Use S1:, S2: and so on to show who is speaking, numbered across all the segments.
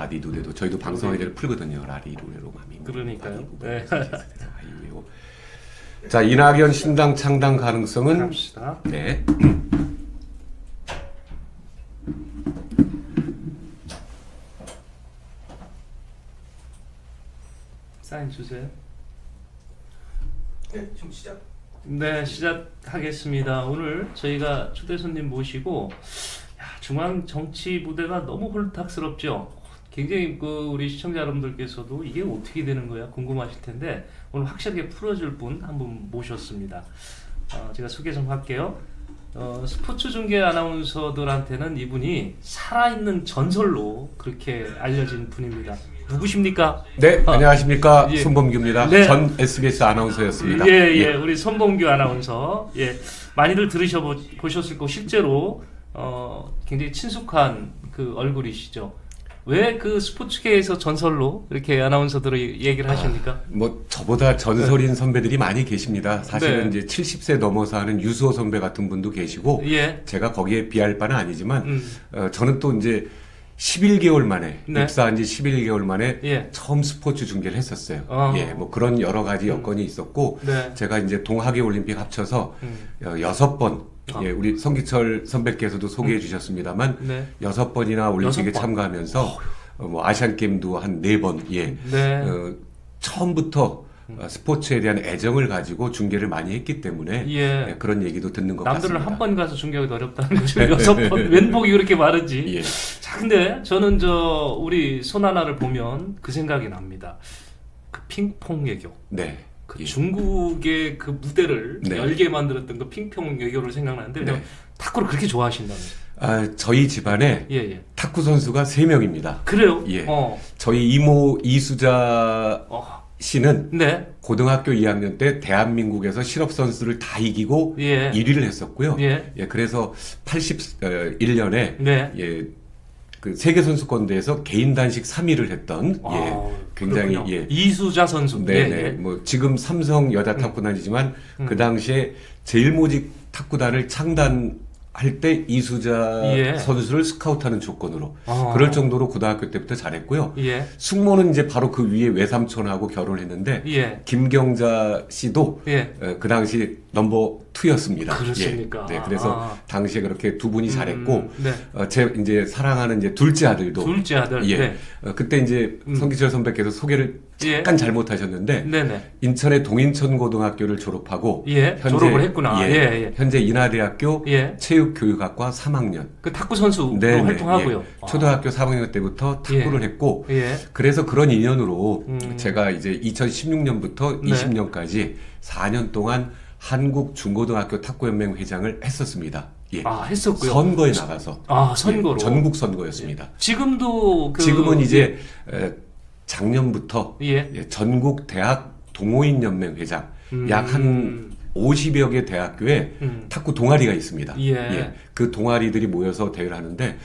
S1: 라디도레도 저희도 방송하기 전에 풀거든요. 라리루레로 마미.
S2: 그러니까요. 네.
S1: 자, 이낙연 신당 창당 가능성은
S2: 갑시다.
S1: 네.
S2: 사인 주세요.
S3: 네, 지금 시작.
S2: 네, 시작하겠습니다. 오늘 저희가 초대 손님 모시고 중앙 정치 무대가 너무 홀딱스럽죠. 굉장히 우리 시청자 여러분들께서도 이게 어떻게 되는 거야 궁금하실 텐데 오늘 확실하게 풀어줄 분 한 분 모셨습니다. 제가 소개 좀 할게요. 스포츠 중계 아나운서들한테는 이분이 살아있는 전설로 그렇게 알려진 분입니다. 누구십니까?
S1: 네, 안녕하십니까.
S2: 예.
S1: 손범규입니다.
S2: 네.
S1: 전 SBS 아나운서였습니다.
S2: 예, 우리 손범규 아나운서. 예, 많이들 들으셔보셨을 거고 실제로 굉장히 친숙한 그 얼굴이시죠. 왜 그 스포츠계에서 전설로 이렇게 아나운서들을 얘기를 하십니까?
S1: 뭐 저보다 전설인 선배들이 많이 계십니다. 사실은
S2: 네.
S1: 이제 70세 넘어서 하는 유수호 선배 같은 분도 계시고
S2: 예.
S1: 제가 거기에 비할 바는 아니지만 저는 또 이제 11개월 만에
S2: 네.
S1: 입사한 지 11개월 만에
S2: 예.
S1: 처음 스포츠 중계를 했었어요. 예, 뭐 그런 여러 가지 여건이 있었고
S2: 네.
S1: 제가 이제 동학의 올림픽 합쳐서 6번 예, 우리 성기철 선배께서도 소개해 주셨습니다만
S2: 네.
S1: 6번이나 올림픽에
S2: 6번.
S1: 참가하면서 뭐 아시안 게임도 한 4번 예.
S2: 네.
S1: 처음부터 스포츠에 대한 애정을 가지고 중계를 많이 했기 때문에
S2: 예.
S1: 예, 그런 얘기도 듣는 것
S2: 남들은
S1: 같습니다.
S2: 한 번 가서 중계하기도 어렵다는 거죠. 6번 웬복이 그렇게 많은지.
S1: 예.
S2: 자, 근데 저는 우리 손하나를 보면 그 생각이 납니다. 그 핑퐁 외교.
S1: 네.
S2: 그
S1: 예.
S2: 중국의 그 무대를
S1: 네.
S2: 열게 만들었던 그 핑퐁 외교를 생각나는데
S1: 네.
S2: 탁구를 그렇게 좋아하신다면서요?
S1: 저희 집안에
S2: 예.
S1: 탁구 선수가 3명입니다.
S2: 그래요?
S1: 예. 저희 이모 이수자 씨는
S2: 네.
S1: 고등학교 2학년 때 대한민국에서 실업 선수를 다 이기고
S2: 예.
S1: 1위를 했었고요.
S2: 예.
S1: 그래서 81년에
S2: 네.
S1: 그 세계 선수권대회에서 개인 단식 3위를 했던 굉장히
S2: 그렇군요. 이수자 선수.
S1: 네. 뭐 지금 삼성 여자 탁구단이지만 그 당시에 제일 모직 탁구단을 창단할 때 이수자 선수를 스카우트하는 조건으로 그럴 정도로 고등학교 때부터 잘했고요.
S2: 예.
S1: 숙모는 이제 바로 그 위에 외삼촌하고 결혼했는데
S2: 예.
S1: 김경자 씨도
S2: 예.
S1: 그 당시 넘버 2였습니다.
S2: 그렇습니까?
S1: 네, 그래서 당시에 그렇게 두 분이 잘했고
S2: 네.
S1: 제 이제 사랑하는 이제 둘째 아들도
S2: 둘째 아들.
S1: 예.
S2: 네.
S1: 그때 이제 성기철 선배께서 소개를 잠깐 잘못하셨는데
S2: 네네.
S1: 인천의 동인천 고등학교를 졸업하고
S2: 졸업을 했구나.
S1: 현재 인하대학교
S2: 예.
S1: 체육교육학과 3학년.
S2: 그 탁구 선수로
S1: 네,
S2: 활동하고요.
S1: 초등학교 3학년 때부터 탁구를 했고
S2: 예.
S1: 그래서 그런 인연으로 제가 이제 2016년부터 20년까지 4년 동안 한국 중고등학교 탁구연맹 회장을 했었습니다. 예.
S2: 했었고요.
S1: 선거에 나가서.
S2: 선거로.
S1: 전국 선거였습니다.
S2: 지금도
S1: 지금은 이제 작년부터
S2: 예.
S1: 전국 대학 동호인 연맹 회장 약 한 50여 개 대학교에 탁구 동아리가 있습니다.
S2: 예.
S1: 그 동아리들이 모여서 대회를 하는데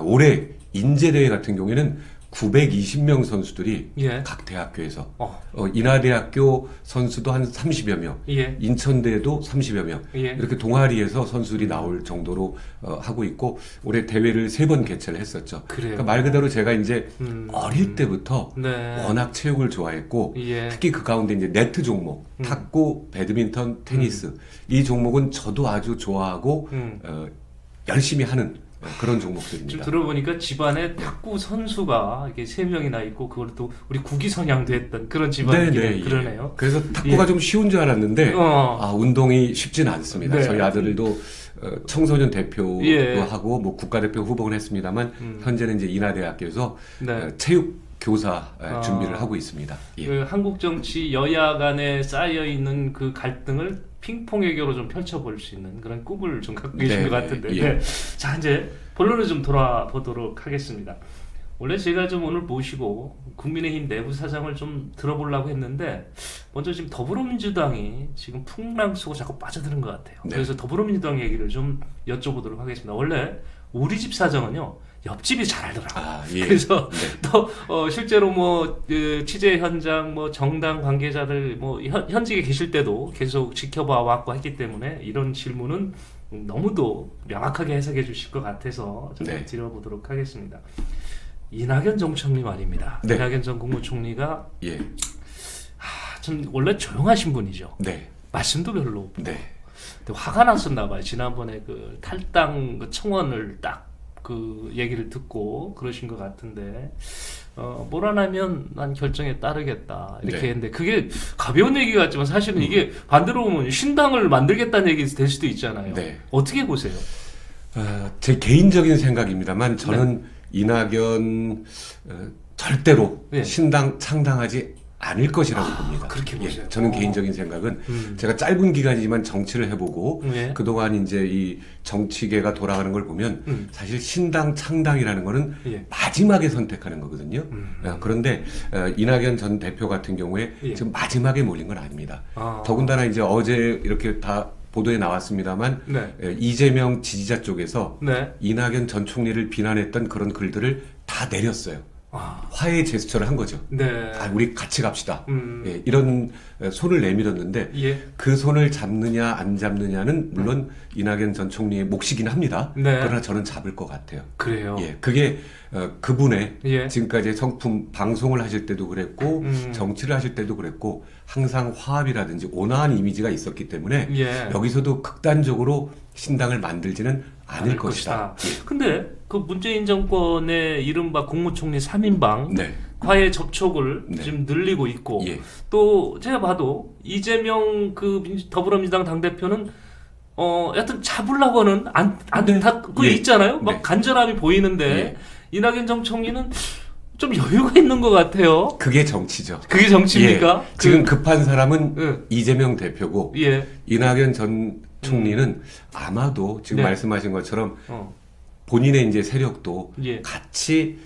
S1: 올해 인제대회 같은 경우에는 920명 선수들이 각 대학교에서 인하대학교 선수도 한 30여 명, 인천대도 30여 명 이렇게 동아리에서 선수들이 나올 정도로 하고 있고 올해 대회를 3번 개최를 했었죠. 그러니까 말 그대로 제가 이제 어릴 때부터 워낙 체육을 좋아했고 특히 그 가운데 이제 네트 종목, 탁구, 배드민턴, 테니스 이 종목은 저도 아주 좋아하고 열심히 하는 그런 종목들입니다.
S2: 지금 들어보니까 집안에 탁구 선수가 이렇게 3명이나 있고 그걸 또 우리 국위선양도 했던 그런 집안이긴 그러네요.
S1: 그래서 탁구가 좀 쉬운 줄 알았는데 운동이 쉽지는 않습니다. 저희 아들도 청소년 대표도 하고 뭐 국가대표 후보를 했습니다만 현재는 이제 인하대학교에서 체육 교사 준비를 하고 있습니다.
S2: 그 한국 정치 여야 간에 쌓여 있는 그 갈등을 핑퐁 외교로 좀 펼쳐볼 수 있는 그런 꿈을 좀 갖고 계신 것 같은데. 자, 이제 본론을 좀 돌아보도록 하겠습니다. 원래 제가 좀 오늘 모시고 국민의힘 내부 사정을 좀 들어보려고 했는데 먼저 지금 더불어민주당이 지금 풍랑 속으로 자꾸 빠져드는 것 같아요. 그래서 더불어민주당 얘기를 좀 여쭤보도록 하겠습니다. 원래 우리 집 사정은요. 옆집이 잘 알더라고요. 그래서 또 실제로 뭐 취재 현장 뭐 정당 관계자들 뭐 현직에 계실 때도 계속 지켜봐 왔고 했기 때문에 이런 질문은 너무도 명확하게 해석해 주실 것 같아서 좀 드려보도록 하겠습니다. 이낙연 전 총리 말입니다. 이낙연 전 국무총리가 전 원래 조용하신 분이죠. 말씀도 별로 없고 화가 났었나 봐요. 지난번에 그 탈당 그 청원을 딱 그 얘기를 듣고 그러신 것 같은데 뭘 안 하면 난 결정에 따르겠다 이렇게 했는데 그게 가벼운 얘기 같지만 사실은 이게 반대로 보면 신당을 만들겠다는 얘기 될 수도 있잖아요. 어떻게 보세요?
S1: 제 개인적인 생각입니다만 저는 이낙연 절대로 신당 창당하지 않을 것이라고 봅니다.
S2: 그렇게 보세요.
S1: 저는 개인적인 생각은 제가 짧은 기간이지만 정치를 해보고 그동안 이제 이 정치계가 돌아가는 걸 보면 사실 신당 창당이라는 거는 마지막에 선택하는 거거든요. 그런데 이낙연 전 대표 같은 경우에 지금 마지막에 몰린 건 아닙니다. 더군다나 이제 어제 이렇게 다 보도에 나왔습니다만 이재명 지지자 쪽에서 이낙연 전 총리를 비난했던 그런 글들을 다 내렸어요. 화해 제스처를 한 거죠. 우리 같이 갑시다. 이런 손을 내밀었는데 그 손을 잡느냐 안 잡느냐는 물론 이낙연 전 총리의 몫이긴 합니다. 그러나 저는 잡을 것 같아요.
S2: 그래요?
S1: 그게 그분의 지금까지 성품 방송을 하실 때도 그랬고 정치를 하실 때도 그랬고 항상 화합이라든지 온화한 이미지가 있었기 때문에 여기서도 극단적으로 신당을 만들지는 않을 것이다.
S2: 근데 그 문재인 정권의 이른바 국무총리 3인방 화해 접촉을 지금 늘리고 있고 또 제가 봐도 이재명 그 더불어민주당 당대표는 여하튼 잡으려고는 그게 있잖아요. 막 간절함이 보이는데 이낙연 전 총리는 좀 여유가 있는 것 같아요.
S1: 그게 정치죠.
S2: 그게 정치입니까?
S1: 지금 급한 사람은 이재명 대표고 이낙연 전 총리는 아마도 지금 말씀하신 것처럼 본인의 이제 세력도 같이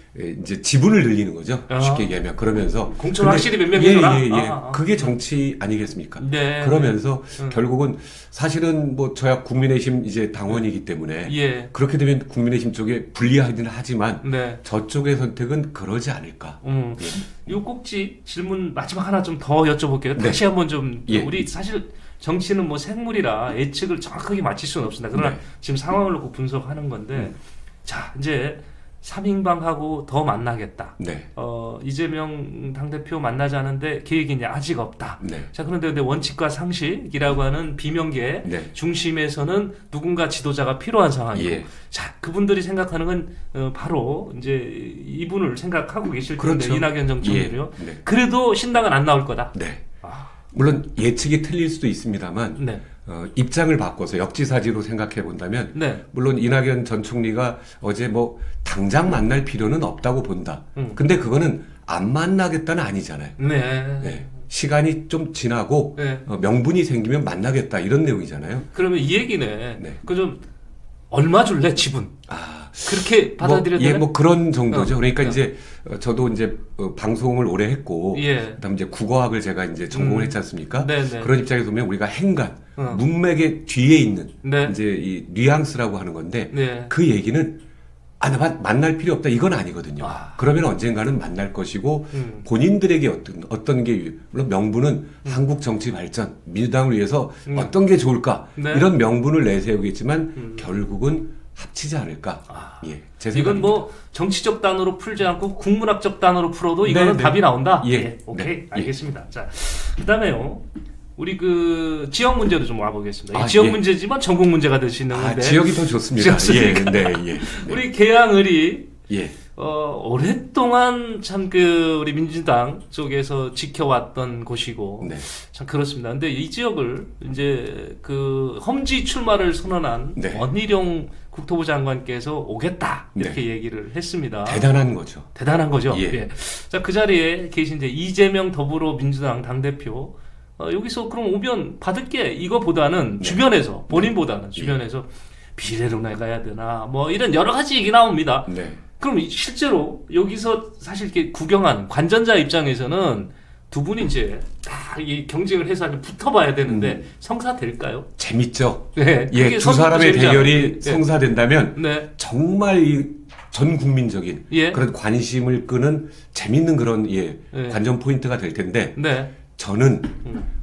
S1: 이제 지분을 늘리는 거죠. 쉽게 얘기하면 그러면서
S2: 공천 확실히 몇 명이더라.
S1: 그게 정치 아니겠습니까? 그러면서 결국은 사실은 뭐 저야 국민의힘 이제 당원이기 때문에 그렇게 되면 국민의힘 쪽에 불리하긴 하지만 저쪽의 선택은 그러지 않을까.
S2: 요 꼭지 질문 마지막 하나 좀 더 여쭤볼게요. 다시 한번 좀 우리 사실 정치는 뭐 생물이라 예측을 정확하게 맞힐 수는 없습니다. 그러나 지금 상황을 놓고 분석하는 건데 자 이제 3인방하고 더 만나겠다. 이재명 당대표 만나자는데 계획이 이제 아직 없다. 자 그런데 원칙과 상식이라고 하는 비명계 중심에서는 누군가 지도자가 필요한 상황이고 자 그분들이 생각하는 건 바로 이제 이분을 생각하고 계실 텐데 이낙연 전 총리요. 그래도 신당은 안 나올 거다.
S1: 물론 예측이 틀릴 수도 있습니다만 입장을 바꿔서 역지사지로 생각해 본다면 물론 이낙연 전 총리가 어제 뭐 당장 만날 필요는 없다고 본다. 근데 그거는 안 만나겠다는 아니잖아요. 시간이 좀 지나고 명분이 생기면 만나겠다 이런 내용이잖아요.
S2: 그러면 이 얘기는 그 좀 얼마 줄래 지분? 그렇게 받아들여야 되나요?
S1: 뭐 그런 정도죠. 그러니까 이제 저도 이제 방송을 오래 했고 그다음 이제 국어학을 제가 이제 전공을 했지 않습니까? 그런 입장에서 보면 우리가 행간, 문맥의 뒤에 있는 이제 이 뉘앙스라고 하는 건데 그 얘기는 만날 필요 없다 이건 아니거든요. 그러면 언젠가는 만날 것이고 본인들에게 어떤 게 물론 명분은 한국 정치 발전, 민주당을 위해서 어떤 게 좋을까 이런 명분을 내세우겠지만 결국은 합치지 않을까. 제 생각입니다.
S2: 이건 뭐 정치적 단어로 풀지 않고 국문학적 단어로 풀어도 이거는 답이 나온다. 오케이 알겠습니다. 자 그다음에요. 우리 그 지역 문제로 좀 와보겠습니다. 지역 문제지만 전국 문제가 될 수 있는 건데.
S1: 지역이 더 좋습니다.
S2: 우리 계양을이 오랫동안 참 그 우리 민주당 쪽에서 지켜왔던 곳이고 참 그렇습니다. 근데 이 지역을 이제 그 험지 출마를 선언한 원희룡 국토부 장관께서 오겠다 이렇게 얘기를 했습니다.
S1: 대단한 거죠.
S2: 대단한 거죠. 자, 그 자리에 계신 이제 이재명 더불어민주당 당대표 여기서 그럼 오면 받을게 이거보다는 주변에서 본인보다는 주변에서 비례로 나가야 되나 뭐 이런 여러 가지 얘기 나옵니다. 그럼 실제로 여기서 사실 이렇게 구경한 관전자 입장에서는 두 분이 이제 다 이 경쟁을 해서 붙어봐야 되는데 성사될까요?
S1: 재밌죠. 두 사람의 대결이 성사된다면 정말 이 전 국민적인 그런 관심을 끄는 재밌는 그런 관전 포인트가 될 텐데 저는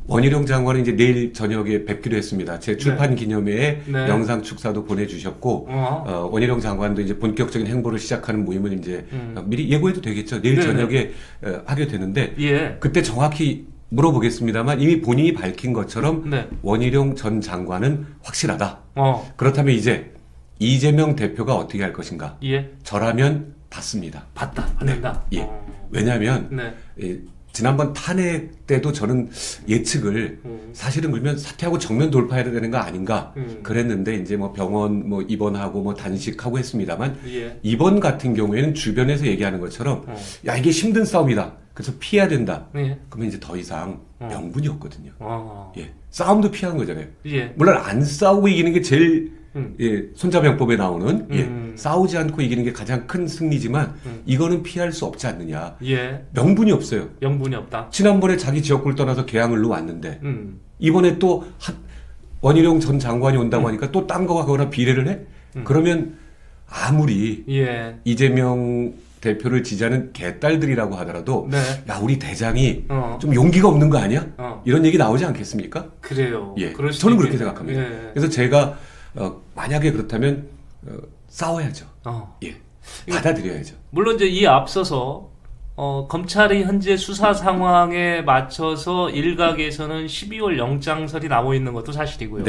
S1: 원희룡 장관은 이제 내일 저녁에 뵙기로 했습니다. 제 출판 기념회에 영상 축사도 보내주셨고, 원희룡 장관도 이제 본격적인 행보를 시작하는 모임을 이제 미리 예고해도 되겠죠. 내일 저녁에 하게 되는데, 그때 정확히 물어보겠습니다만 이미 본인이 밝힌 것처럼 원희룡 전 장관은 확실하다. 그렇다면 이제 이재명 대표가 어떻게 할 것인가? 저라면 받습니다.
S2: 받는다.
S1: 왜냐하면 지난번 탄핵 때도 저는 예측을 사실은 그러면 사퇴하고 정면 돌파해야 되는 거 아닌가 그랬는데 이제 뭐 병원 뭐 입원하고 뭐 단식하고 했습니다만 이번 같은 경우에는 주변에서 얘기하는 것처럼 야 이게 힘든 싸움이다. 그래서 피해야 된다. 그러면 이제 더 이상 명분이 없거든요. 싸움도 피하는 거잖아요. 물론 안 싸우고 이기는 게 제일 손자병법에 나오는 싸우지 않고 이기는 게 가장 큰 승리지만 이거는 피할 수 없지 않느냐. 명분이 없어요.
S2: 명분이 없다.
S1: 지난번에 자기 지역구를 떠나서 계양을로 왔는데 이번에 또 원희룡 전 장관이 온다고 하니까 또 딴 거가 거나 비례를 해? 그러면 아무리 이재명 대표를 지지하는 개딸들이라고 하더라도 야 우리 대장이 좀 용기가 없는 거 아니야? 이런 얘기 나오지 않겠습니까?
S2: 그래요.
S1: 저는 그렇게 생각합니다. 그래서 제가 만약에 그렇다면 싸워야죠. 받아들여야죠.
S2: 물론 이제 이 앞서서 검찰이 현재 수사 상황에 맞춰서 일각에서는 12월 영장설이 나오고 있는 것도 사실이고요.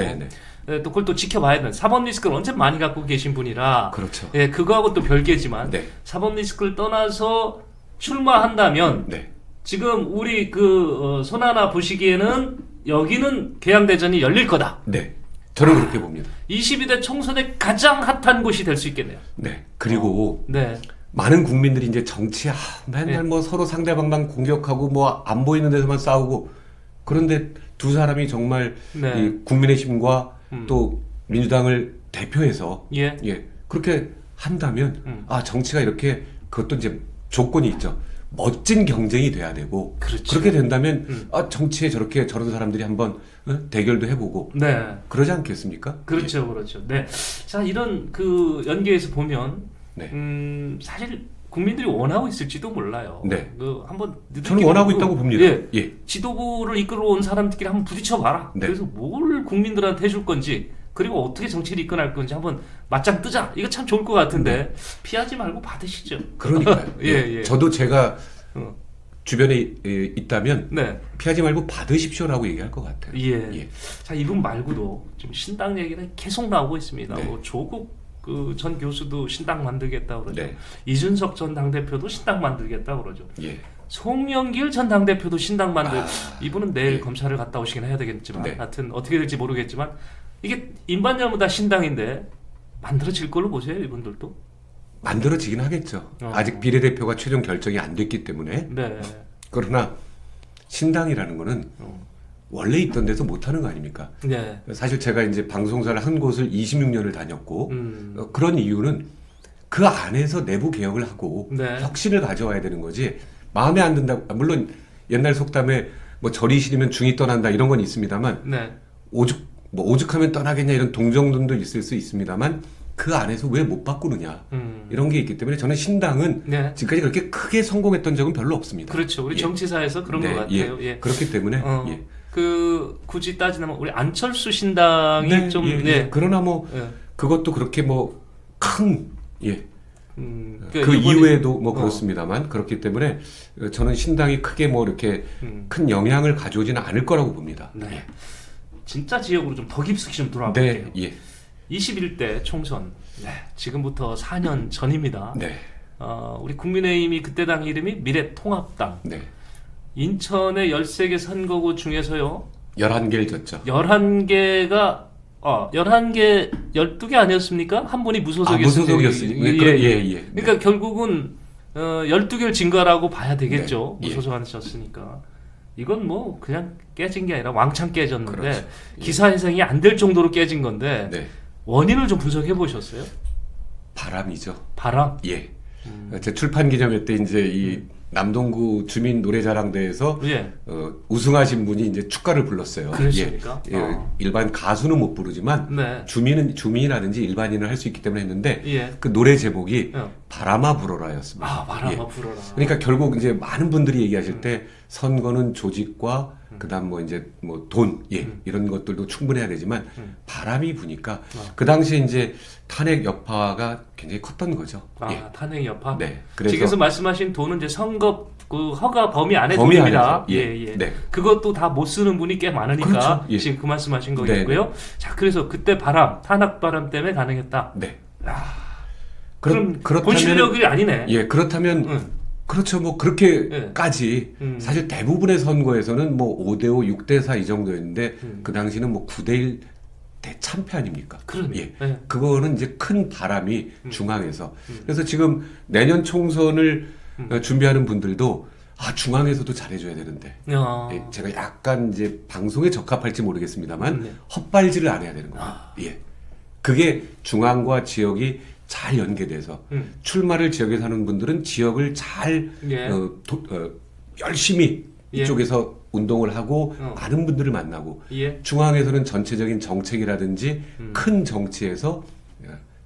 S2: 또 그걸 또 지켜봐야 되는 사법 리스크를 언제 많이 갖고 계신 분이라
S1: 그렇죠.
S2: 그거하고 또 별개지만 사법 리스크를 떠나서 출마한다면 지금 우리 손하나 보시기에는 여기는 계양대전이 열릴 거다.
S1: 저는 그렇게 봅니다.
S2: 22대 총선의 가장 핫한 곳이 될 수 있겠네요.
S1: 그리고 많은 국민들이 이제 정치 맨날 뭐 서로 상대방만 공격하고 뭐 안 보이는 데서만 싸우고 그런데 두 사람이 정말 이 국민의힘과 또 민주당을 대표해서 그렇게 한다면 정치가 이렇게 그것도 이제 조건이 있죠. 멋진 경쟁이 돼야 되고 그렇게 된다면 정치에 저런 사람들이 한번 대결도 해보고 그러지 않겠습니까?
S2: 그렇죠. 자 이런 연계에서 보면 사실 국민들이 원하고 있을지도 몰라요. 한번
S1: 저는 원하고 있다고 봅니다.
S2: 지도부를 이끌어온 사람들끼리 한번 부딪혀봐라. 그래서 뭘 국민들한테 해줄 건지 그리고 어떻게 정치를 이끌어갈 건지 한번 맞짱 뜨자. 이거 참 좋을 것 같은데 피하지 말고 받으시죠.
S1: 그러니까요. 저도 제가 주변에 있다면 피하지 말고 받으십시오라고 얘기할 것 같아요.
S2: 자 이분 말고도 지금 신당 얘기는 계속 나오고 있습니다. 뭐 조국 전 교수도 신당 만들겠다 그러죠. 이준석 전 당대표도 신당 만들겠다 그러죠. 송영길 전 당대표도 신당 이분은 내일 검찰을 갔다 오시긴 해야 되겠지만 하여튼 어떻게 될지 모르겠지만 이게 인반열무 다 신당인데 만들어질 걸로 보세요. 이분들도
S1: 만들어지긴 하겠죠. 아직 비례대표가 최종 결정이 안 됐기 때문에 그러나 신당이라는 거는 원래 있던 데서 못하는 거 아닙니까? 사실 제가 이제 방송사를 한 곳을 26년을 다녔고 그런 이유는 그 안에서 내부 개혁을 하고 혁신을 가져와야 되는 거지 마음에 안 든다. 물론 옛날 속담에 뭐 절이 싫으면 중이 떠난다 이런 건 있습니다만 오죽하면 떠나겠냐 이런 동정론도 있을 수 있습니다만 그 안에서 왜 못 바꾸느냐 이런 게 있기 때문에 저는 신당은 지금까지 그렇게 크게 성공했던 적은 별로 없습니다.
S2: 그렇죠. 우리 정치사에서 그런 것 같아요.
S1: 그렇기 때문에
S2: 굳이 따지면 우리 안철수 신당이 좀
S1: 그러나 뭐 그것도 그렇게 뭐 큰 그 이후에도 뭐 그렇습니다만 그렇기 때문에 저는 신당이 크게 뭐 이렇게 큰 영향을 가져오지는 않을 거라고 봅니다.
S2: 진짜 지역으로 좀 더 깊숙이 좀 돌아가 볼게요. 21대 총선 지금부터 4년 전입니다. 우리 국민의힘이 그때 당 이름이 미래통합당. 인천의 13개 선거구 중에서요
S1: 11개를 졌죠.
S2: 11개가 11개 12개 아니었습니까? 한 분이
S1: 무소속이었으니까.
S2: 그러니까 결국은 12개를 진 거라고 봐야 되겠죠. 무소속하셨으니까. 이건 뭐 그냥 깨진 게 아니라 왕창 깨졌는데 기사 해석이 안 될 정도로 깨진 건데 원인을 좀 분석해 보셨어요?
S1: 바람이죠.
S2: 바람?
S1: 제 출판 기념회 때 이제 이 남동구 주민 노래자랑대회에서 우승하신 분이 이제 축가를 불렀어요.
S2: 그렇습니까?
S1: 일반 가수는 못 부르지만 주민이라든지 일반인은 할 수 있기 때문에 했는데 그 노래 제목이 바람아 불어라였습니다.
S2: 아, 바람아 불어라.
S1: 그러니까 결국 이제 많은 분들이 얘기하실 때 선거는 조직과 그다음 뭐 이제 뭐 돈, 이런 것들도 충분해야 되지만 바람이 부니까 그 당시에 이제 탄핵 여파가 굉장히 컸던 거죠.
S2: 아, 탄핵 여파.
S1: 네. 그래서
S2: 지금서 말씀하신 돈은 이제 선거 그 허가 범위 안에 돈입니다. 예. 네. 그것도 다 못 쓰는 분이 꽤 많으니까
S1: 그렇죠.
S2: 지금 그 말씀하신 거겠고요. 자, 그래서 그때 탄핵 바람 때문에 가능했다.
S1: 네.
S2: 그럼 본 실력이 아니네.
S1: 예, 그렇다면 그렇죠. 뭐 그렇게까지 사실 대부분의 선거에서는 뭐 5대5, 6대4 이 정도였는데 그 당시는 뭐 9대1 대참패 아닙니까?
S2: 예.
S1: 그거는 이제 큰 바람이 중앙에서. 그래서 지금 내년 총선을 준비하는 분들도 중앙에서도 잘해줘야 되는데 제가 약간 이제 방송에 적합할지 모르겠습니다만 헛발질을 안 해야 되는 겁니다. 그게 중앙과 지역이 잘 연계돼서 출마를 지역에 사는 분들은 지역을 잘 열심히 이쪽에서 운동을 하고 많은 분들을 만나고 중앙에서는 전체적인 정책이라든지 큰 정치에서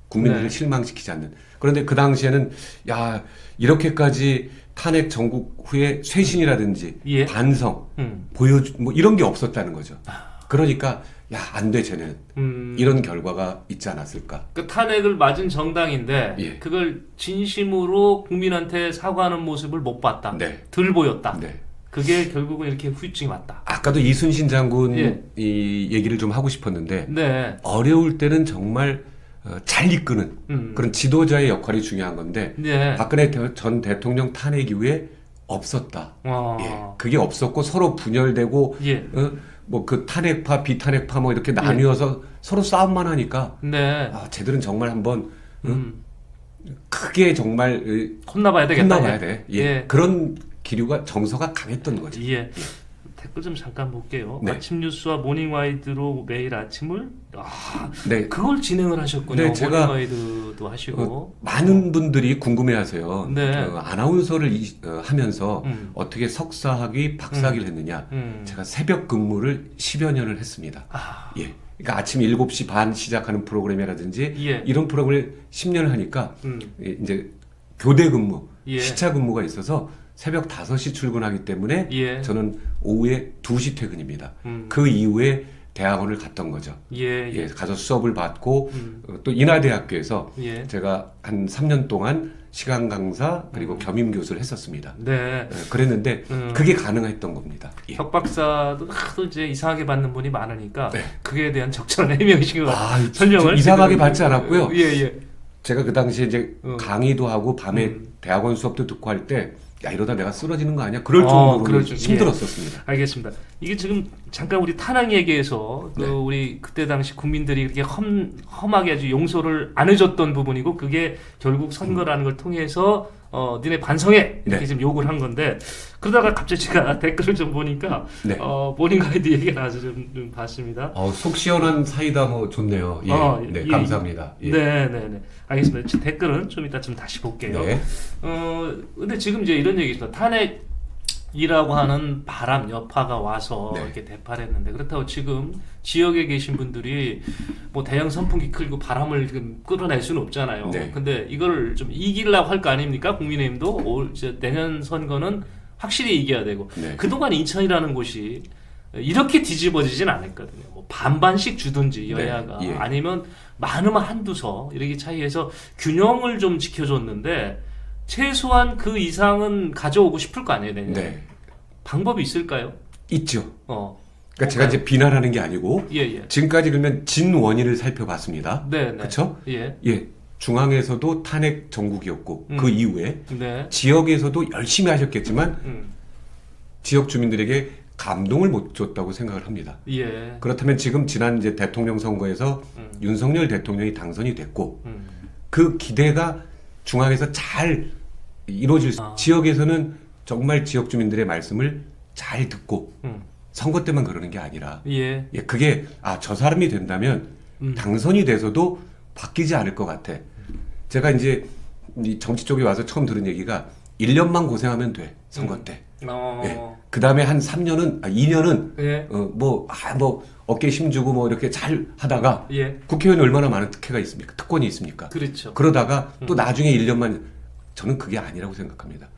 S1: 국민들을 실망시키지 않는. 그런데 그 당시에는 이렇게까지 탄핵 전국 후에 쇄신이라든지 반성 뭐 이런 게 없었다는 거죠. 그러니까 안 돼 쟤는 이런 결과가 있지 않았을까.
S2: 그 탄핵을 맞은 정당인데 그걸 진심으로 국민한테 사과하는 모습을 못 봤다. 덜 보였다. 그게 결국은 이렇게 후유증이 왔다.
S1: 아까도 이순신 장군 이 얘기를 좀 하고 싶었는데 어려울 때는 정말 잘 이끄는 그런 지도자의 역할이 중요한 건데 박근혜 전 대통령 탄핵 이후에 없었다. 그게 없었고 서로 분열되고 뭐 그 탄핵파 비탄핵파 뭐 이렇게 나뉘어서 서로 싸움만 하니까 쟤들은 정말 한번 크게 정말
S2: 혼나봐야 되겠다.
S1: 혼나봐야 돼. 그런 기류가 정서가 강했던 거죠.
S2: 댓글 좀 잠깐 볼게요. 아침 뉴스와 모닝 와이드로 매일 아침을 그걸 진행을 하셨군요.
S1: 제가
S2: 모닝 와이드도 하시고
S1: 많은 분들이 궁금해하세요. 아나운서를 하면서 어떻게 석사학위, 박사학위를 했느냐. 제가 새벽 근무를 10여 년을 했습니다. 그러니까 아침 7시 반 시작하는 프로그램이라든지 이런 프로그램을 10년을 하니까 이제 교대 근무, 시차 근무가 있어서 새벽 5시 출근하기 때문에 저는 오후에 2시 퇴근입니다. 그 이후에 대학원을 갔던 거죠. 가서 수업을 받고 또 인하대학교에서 제가 한 3년 동안 시간 강사 그리고 겸임 교수를 했었습니다. 그랬는데 그게 가능했던 겁니다.
S2: 석 박사도 하도 이제 이상하게 받는 분이 많으니까 그에 대한 적절한 해명이신 것 같아요. 설명을
S1: 이상하게 받지 않았고요. 제가 그 당시에 이제 강의도 하고 밤에 대학원 수업도 듣고 할 때 이러다 내가 쓰러지는 거 아니야? 그럴 정도로 힘들었었습니다.
S2: 알겠습니다. 이게 지금 잠깐 우리 탄핵 얘기에서 우리 그때 당시 국민들이 그렇게 험하게 아주 용서를 안 해줬던 부분이고 그게 결국 선거라는 걸 통해서 니네 반성해 이렇게 지금 욕을 한 건데 그러다가 갑자기 제가 댓글을 좀 보니까 모닝 가이드 얘기가 나와서 좀 봤습니다.
S1: 속 시원한 사이다 뭐 좋네요. 감사합니다.
S2: 알겠습니다. 댓글은 좀 이따 좀 다시 볼게요. 근데 지금 이제 이런 얘기 있습니다. 탄핵이라고 하는 바람 여파가 와서 이렇게 대파를 했는데 그렇다고 지금 지역에 계신 분들이 뭐 대형 선풍기 끌고 바람을 지금 끌어낼 수는 없잖아요. 근데 이걸 좀 이기려고 할 거 아닙니까? 국민의힘도 내년 선거는 확실히 이겨야 되고 그동안 인천이라는 곳이 이렇게 뒤집어지진 않았거든요. 뭐 반반씩 주든지 여야가 아니면 많으면 한두 서 이렇게 차이해서 균형을 좀 지켜줬는데 최소한 그 이상은 가져오고 싶을 거 아니에요. 방법이 있을까요?
S1: 있죠. 그러니까 제가 이제 비난하는 게 아니고 지금까지 그러면 진 원인을 살펴봤습니다. 그렇죠? 중앙에서도 탄핵 정국이었고 그 이후에 지역에서도 열심히 하셨겠지만 지역 주민들에게 감동을 못 줬다고 생각을 합니다. 그렇다면 지금 지난 이제 대통령 선거에서 윤석열 대통령이 당선이 됐고 그 기대가 중앙에서 잘 이루어질 수 지역에서는 정말 지역 주민들의 말씀을 잘 듣고 선거 때만 그러는 게 아니라 그게 저 사람이 된다면 당선이 돼서도 바뀌지 않을 것 같아. 제가 이제 정치 쪽에 와서 처음 들은 얘기가 1년만 고생하면 돼. 선거 때. 그 다음에 한 2년은 뭐 어깨 힘주고 뭐 이렇게 잘 하다가 국회의원이 얼마나 많은 특권이 있습니까?
S2: 그렇죠.
S1: 그러다가 또 나중에 1년만 저는 그게 아니라고 생각합니다.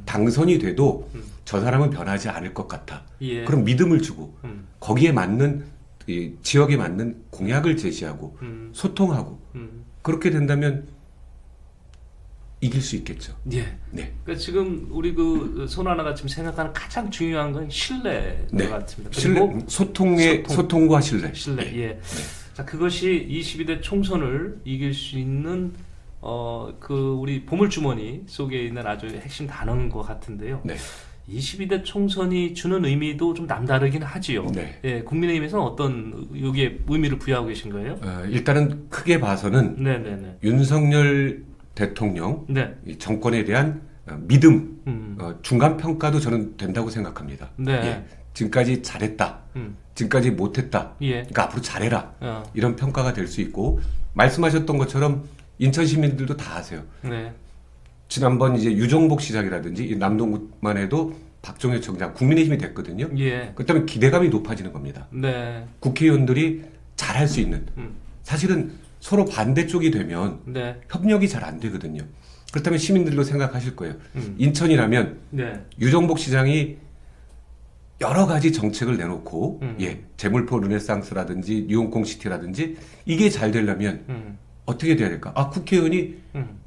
S1: 당선이 돼도 저 사람은 변하지 않을 것 같아. 예. 그럼 믿음을 주고 거기에 맞는 이 지역에 맞는 공약을 제시하고 소통하고 그렇게 된다면 이길 수 있겠죠.
S2: 예. 네. 그러니까 지금 우리 그 손하나가 지금 생각하는 가장 중요한 건 신뢰인 것 같습니다.
S1: 신뢰, 소통과 신뢰.
S2: 신뢰. 예. 네. 자, 그것이 22대 총선을 이길 수 있는 그 우리 보물주머니 속에 있는 아주 핵심 단어인 것 같은데요. 네. 22대 총선이 주는 의미도 좀 남다르긴 하지요. 네. 예, 국민의힘에서는 어떤 여기에 의미를 부여하고 계신 거예요?
S1: 일단은 크게 봐서는 네네네. 윤석열 대통령 이 정권에 대한 믿음, 중간 평가도 저는 된다고 생각합니다. 네. 예, 지금까지 잘했다, 지금까지 못했다, 예. 그러니까 앞으로 잘해라 이런 평가가 될 수 있고 말씀하셨던 것처럼 인천 시민들도 다 아세요. 네. 지난번 이제 유정복 시장이라든지 남동구만 해도 박종회 청장 국민의힘이 됐거든요. 예. 그렇다면 기대감이 높아지는 겁니다. 네. 국회의원들이 잘할 수 있는 사실은 서로 반대쪽이 되면 네. 협력이 잘 안 되거든요. 그렇다면 시민들도 생각하실 거예요. 인천이라면 네. 유정복 시장이 여러 가지 정책을 내놓고 예, 재물포 르네상스라든지 뉴홍콩시티라든지 이게 잘 되려면 어떻게 돼야 될까? 국회의원이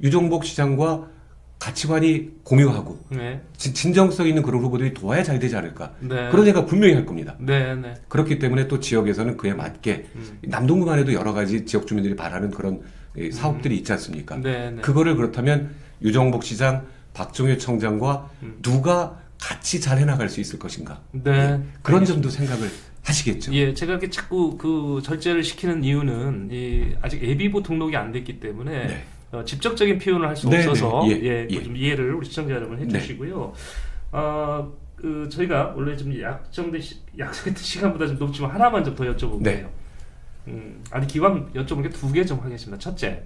S1: 유정복 시장과 가치관이 공유하고 네. 진정성 있는 그런 후보들이 도와야 잘 되지 않을까. 네. 그런 생각 분명히 할 겁니다. 네, 네. 그렇기 때문에 또 지역에서는 그에 맞게 남동구만 해도 여러 가지 지역 주민들이 바라는 그런 사업들이 있지 않습니까? 네, 네. 그거를 그렇다면 유정복 시장, 박종회 청장과 누가 같이 잘 해나갈 수 있을 것인가. 네. 예, 그런 점도 생각을 하시겠죠.
S2: 예, 제가 이렇게 자꾸 그 절제를 시키는 이유는 아직 예비후보 등록이 안 됐기 때문에 네. 직접적인 표현을 할 수 없어서 예, 좀 이해를 우리 시청자 여러분 해주시고요. 그 저희가 원래 좀 약속했던 시간보다 좀 높지만 하나만 좀 더 여쭤볼게요. 네. 아니 기왕 여쭤본 게 두 개 좀 하겠습니다. 첫째,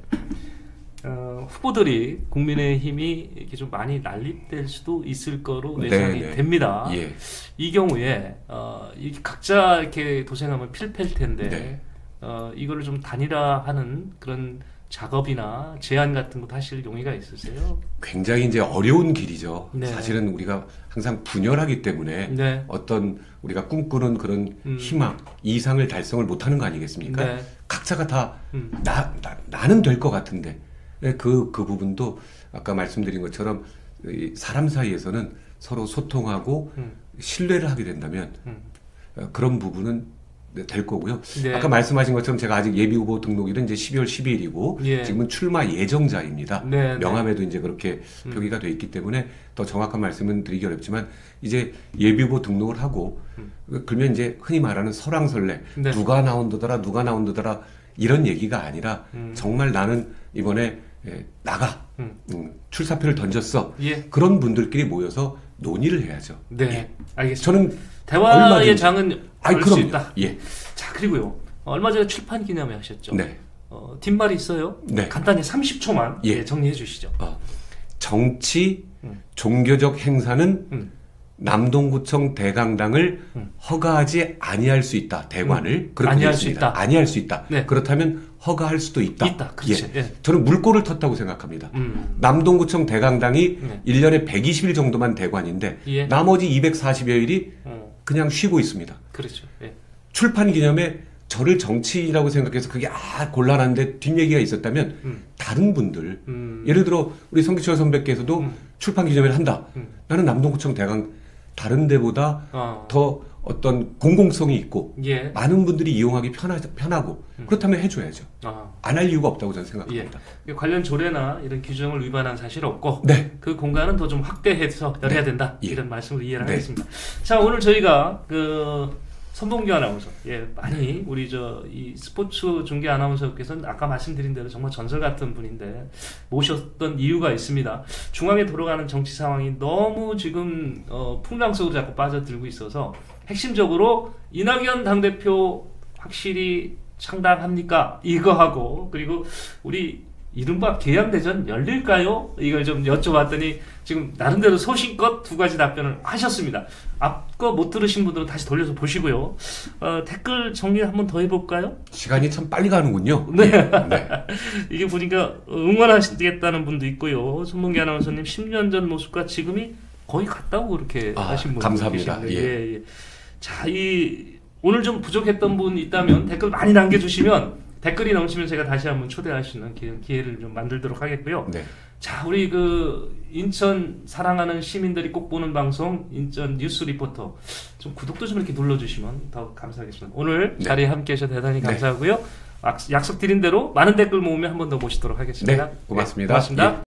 S2: 후보들이 국민의힘이 이렇게 좀 많이 난립될 수도 있을 거로 예상이 됩니다. 예. 이 경우에 각자 이렇게 도생하면 필패일 텐데 네. 이거를 좀 단일화하는 그런 작업이나 제안 같은 것도 하실 용의가 있으세요?
S1: 굉장히 이제 어려운 길이죠. 네. 사실은 우리가 항상 분열하기 때문에 네. 어떤 우리가 꿈꾸는 그런 희망, 이상을 달성을 못하는 거 아니겠습니까? 네. 각자가 다 나는 될 것 같은데 그 부분도 아까 말씀드린 것처럼 사람 사이에서는 서로 소통하고 신뢰를 하게 된다면 그런 부분은 될 거고요. 네. 아까 말씀하신 것처럼 제가 아직 예비후보 등록일은 이제 12월 12일이고 예. 지금은 출마 예정자입니다. 네, 명함에도 이제 그렇게 표기가 돼 있기 때문에 더 정확한 말씀은 드리기 어렵지만 이제 예비후보 등록을 하고 그러면 이제 흔히 말하는 설왕설래 네. 누가 나온다더라 이런 얘기가 아니라 정말 나는 이번에 나가 출사표를 던졌어. 예. 그런 분들끼리 모여서 논의를 해야죠.
S2: 네,
S1: 예.
S2: 알겠습니다.
S1: 저는
S2: 대화의 장은 할 수 있다.
S1: 예.
S2: 자, 그리고요. 얼마 전에 출판 기념회 하셨죠. 네. 뒷말이 있어요. 네. 간단히 30초만
S1: 예.
S2: 정리해 주시죠.
S1: 정치, 종교적 행사는 남동구청 대강당을 허가하지 아니할 수 있다. 대관을 그렇게
S2: 아니할 수 있다.
S1: 아니할 수 있다. 네. 그렇다면 허가할 수도 있다.
S2: 그렇지.
S1: 예. 저는 물꼬를 텄다고 생각합니다. 남동구청 대강당이 1년에 120일 정도만 대관인데 예. 나머지 240여일이 그냥 쉬고 있습니다.
S2: 그렇죠. 예.
S1: 출판 기념에 저를 정치인이라고 생각해서 그게 곤란한데 뒷얘기가 있었다면 다른 분들 예를 들어 우리 성기철 선배께서도 출판 기념회를 한다. 나는 남동구청 대강 다른 데보다 더 어떤 공공성이 있고 예. 많은 분들이 이용하기 편하고 그렇다면 해줘야죠. 안 할 이유가 없다고 저는 생각합니다.
S2: 예. 관련 조례나 이런 규정을 위반한 사실 없고 네. 그 공간은 더 좀 확대해서 열어야 된다. 예. 이런 말씀을 이해를 하겠습니다. 자, 오늘 저희가 선봉규 아나운서, 많이 우리 이 스포츠 중계 아나운서께서는 아까 말씀드린 대로 정말 전설 같은 분인데 모셨던 이유가 있습니다. 중앙에 돌아가는 정치 상황이 너무 지금 풍랑 속으로 자꾸 빠져들고 있어서 핵심적으로 이낙연 당대표 확실히 창당합니까? 이거 하고 그리고 우리 이른바 계양대전 열릴까요? 이걸 좀 여쭤봤더니 지금 나름대로 소신껏 두 가지 답변을 하셨습니다. 앞거 못 들으신 분들은 다시 돌려서 보시고요. 댓글 정리 한번 더 해볼까요?
S1: 시간이 참 빨리 가는군요.
S2: 네. 네. 이게 보니까 응원하시겠다는 분도 있고요. 손문기 아나운서님 10년 전 모습과 지금이 거의 같다고 그렇게 하신 분도
S1: 감사합니다.
S2: 계신데. 예. 예. 자, 오늘 좀 부족했던 분 있다면 댓글 많이 남겨주시면 댓글이 넘치면 제가 다시 한번 초대할 수 있는 기회를 좀 만들도록 하겠고요.
S1: 네.
S2: 자, 우리 인천 사랑하는 시민들이 꼭 보는 방송 인천 뉴스 리포터 좀 구독도 좀 이렇게 눌러주시면 더 감사하겠습니다. 오늘 네. 자리에 함께해 주셔서 대단히 감사하고요. 네. 약속드린 대로 많은 댓글 모으면 한 번 더 모시도록 하겠습니다.
S1: 네, 고맙습니다.
S2: 네, 고맙습니다. 예.